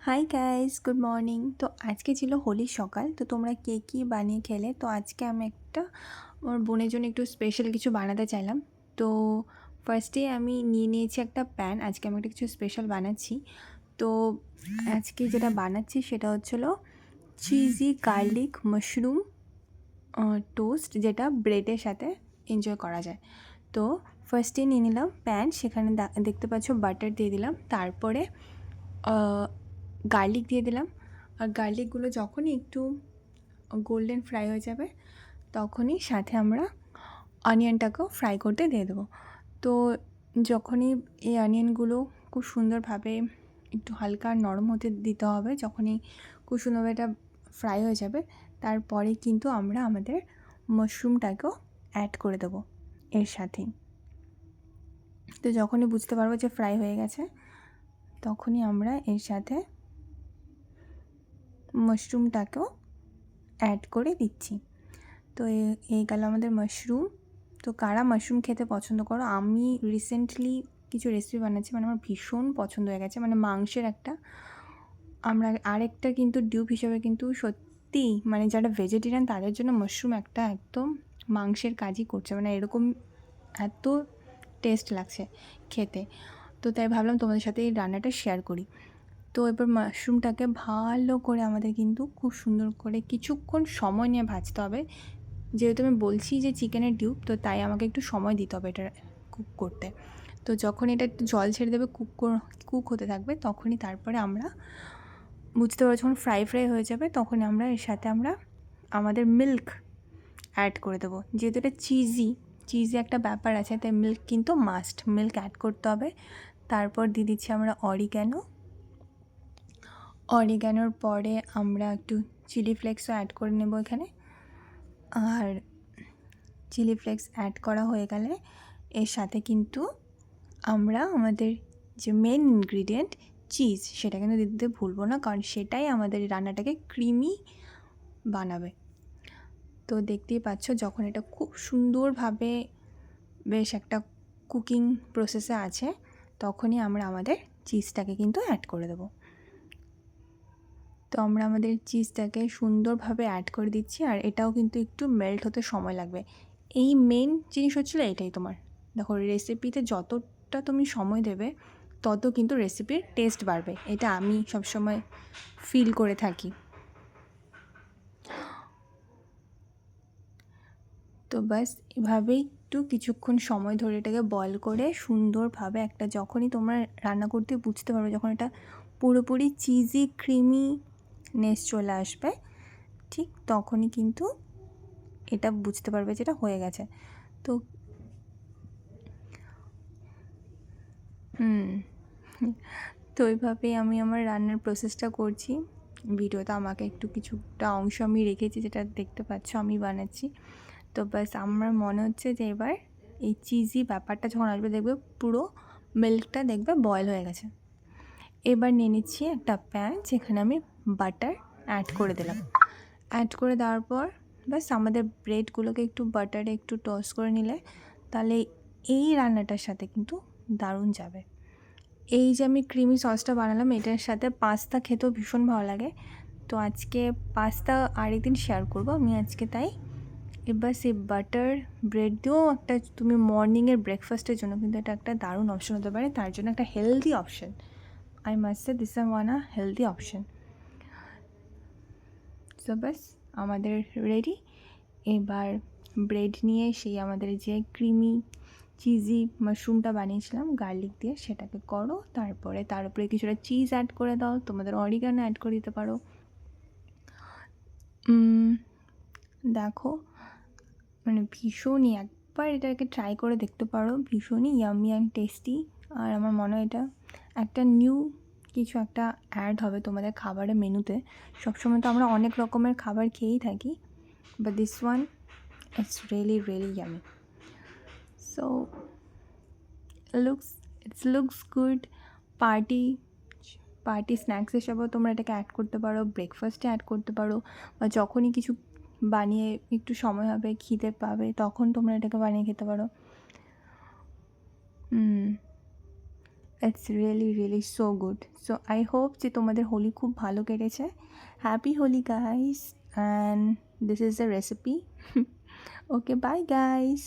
Hi guys, good morning. তো আজকে ছিল হোলির সকাল। তো তোমরা কে কী বানিয়ে খেলে? তো আজকে আমি একটা আমার বোনের জন্য একটু স্পেশাল কিছু বানাতে চাইলাম। তো ফার্স্টে আমি নিয়ে নিয়েছি একটা প্যান। আজকে আমি একটা কিছু স্পেশাল বানাচ্ছি। তো আজকে যেটা বানাচ্ছি সেটা হচ্ছিলো চিজি গার্লিক মাশরুম টোস্ট, যেটা ব্রেডের সাথে এনজয় করা যায়। তো ফার্স্টে নিয়ে নিলাম প্যান, সেখানে দেখতে পাচ্ছ বাটার দিয়ে দিলাম, তারপরে গার্লিক দিয়ে দিলাম। আর গার্লিকগুলো যখনই একটু গোল্ডেন ফ্রাই হয়ে যাবে তখনই সাথে আমরা অনিয়নটাকেও ফ্রাই করতে দিয়ে দেবো। তো যখনই এই অনিয়নগুলো খুব সুন্দরভাবে একটু হালকা নরম হতে দিতে হবে, যখনই খুব সুন্দরভাবে এটা ফ্রাই হয়ে যাবে তারপরে কিন্তু আমরা আমাদের মাশরুমটাকেও অ্যাড করে দেবো এর সাথেই। তো যখনই বুঝতে পারবো যে ফ্রাই হয়ে গেছে তখনই আমরা এর সাথে মাশরুমটাকেও অ্যাড করে দিচ্ছি। তো এই গেল আমাদের মাশরুম। তো কারা মাশরুম খেতে পছন্দ করো? আমি রিসেন্টলি কিছু রেসিপি বানাচ্ছি, মানে আমার ভীষণ পছন্দ হয়ে গেছে। মানে মাংসের একটা আমরা আরেকটা কিন্তু ডিউপ হিসেবে কিন্তু সত্যি মানে যারা ভেজিটেরিয়ান তাদের জন্য মাশরুম একটা একদম মাংসের কাজই করছে, মানে এরকম এত টেস্ট লাগছে খেতে। তো তাই ভাবলাম তোমাদের সাথে এই রান্নাটা শেয়ার করি। তো এবার মাশরুমটাকে ভালো করে আমাদের কিন্তু খুব সুন্দর করে কিছুক্ষণ সময় নিয়ে ভাজতে হবে। যেহেতু আমি বলছি যে চিকেনের ডিউব, তো তাই আমাকে একটু সময় দিতে হবে এটা কুক করতে। তো যখন এটা একটু জল ছেড়ে দেবে, কুক হতে থাকবে, তখনই তারপরে আমরা বুঝতে পারবো যখন ফ্রাই হয়ে যাবে তখন আমরা এর সাথে আমরা আমাদের মিল্ক অ্যাড করে দেবো। যেহেতু এটা চিজি একটা ব্যাপার আছে, তাই মিল্ক কিন্তু মাস্ট, মিল্ক অ্যাড করতে হবে। তারপর দিয়ে দিচ্ছি আমরা অরিগ্যানোর পরে আমরা একটু চিলি ফ্লেক্সও অ্যাড করে নেব এখানে। আর চিলি ফ্লেক্স অ্যাড করা হয়ে গেলে এর সাথে কিন্তু আমরা আমাদের যে মেন ইনগ্রিডিয়েন্ট চিজ, সেটা কিন্তু দিতে ভুলবো না, কারণ সেটাই আমাদের রান্নাটাকে ক্রিমি বানাবে। তো দেখতেই পাচ্ছ যখন এটা খুব সুন্দরভাবে বেশ একটা কুকিং প্রসেসে আছে তখনই আমরা আমাদের চিজটাকে কিন্তু অ্যাড করে দেবো। তো আমরা আমাদের চিজটাকে সুন্দরভাবে অ্যাড করে দিচ্ছি, আর এটাও কিন্তু একটু মেল্ট হতে সময় লাগবে। এই মেন জিনিস হচ্ছিলো এটাই। তোমার দেখো রেসিপিতে যতটা তুমি সময় দেবে তত কিন্তু রেসিপির টেস্ট বাড়বে, এটা আমি সবসময় ফিল করে থাকি। তো বাস এভাবেই একটু কিছুক্ষণ সময় ধরে এটাকে বয়েল করে সুন্দরভাবে একটা, যখনই তোমরা রান্না করতে বুঝতে পারবে যখন এটা পুরোপুরি চিজি ক্রিমিনেস চলে আসবে, ঠিক তখনই কিন্তু এটা বুঝতে পারবে যেটা হয়ে গেছে। তো তো ওইভাবেই আমি আমার রান্নার প্রসেসটা করছি। ভিডিওতে আমাকে একটু কিছুটা অংশ আমি রেখেছি, যেটা দেখতে পাচ্ছ আমি বানাচ্ছি। তো ব্যাস আমার মনে হচ্ছে যে এবার এই চিজি ব্যাপারটা যখন আসবে দেখবে পুরো মিল্কটা দেখবে বয়েল হয়ে গেছে। এবার নিয়ে নিচ্ছি একটা প্যান, যেখানে আমি বাটার অ্যাড করে দিলাম। অ্যাড করে দেওয়ার পর ব্যাস আমাদের ব্রেডগুলোকে একটু বাটারে একটু টোস্ট করে নিলে তাহলে এই রান্নাটার সাথে কিন্তু দারুণ যাবে। এই যে আমি ক্রিমি সসটা বানালাম এটার সাথে পাস্তা খেতেও ভীষণ ভালো লাগে। তো আজকে পাস্তা আরেকদিন শেয়ার করব আমি আজকে, তাই এবার সেই বাটার ব্রেড দিয়েও একটা তুমি মর্নিংয়ের ব্রেকফাস্টের জন্য কিন্তু এটা একটা দারুণ অপশন হতে পারে, তার জন্য একটা healthy option. I must say this one a healthy option. So ব্যাস আমাদের রেডি। এবার ব্রেড নিয়ে সেই আমাদের যে ক্রিমি চিজি মাশরুমটা বানিয়েছিলাম গার্লিক দিয়ে সেটাকে করো, তারপরে তার উপরে কিছুটা চিজ অ্যাড করে দাও, তোমাদের অরিগানো অ্যাড করে দিতে পারো। দেখো মানে ভীষণই, একবার এটাকে ট্রাই করে দেখতে পারো, ভীষণই ইয়ামি অ্যান্ড টেস্টি। আর আমার মনে হয় এটা একটা নিউ কিছু একটা অ্যাড হবে তোমাদের খাবারের মেনুতে। সবসময় তো আমরা অনেক রকমের খাবার খেয়েই থাকি, but this one it's really yummy. So looks good. Party snacks হিসাবেও তোমরা এটাকে অ্যাড করতে পারো, ব্রেকফাস্টে অ্যাড করতে পারো, বা যখনই কিছু বানিয়ে একটু সময় হবে খিদে পাবে তখন তোমরা এটাকে বানিয়ে খেতে পারো। It's really really so good. So I hope যে তোমাদের হোলি খুব ভালো কেটেছে। Happy Holi guys, and this is the recipe. Okay, bye guys.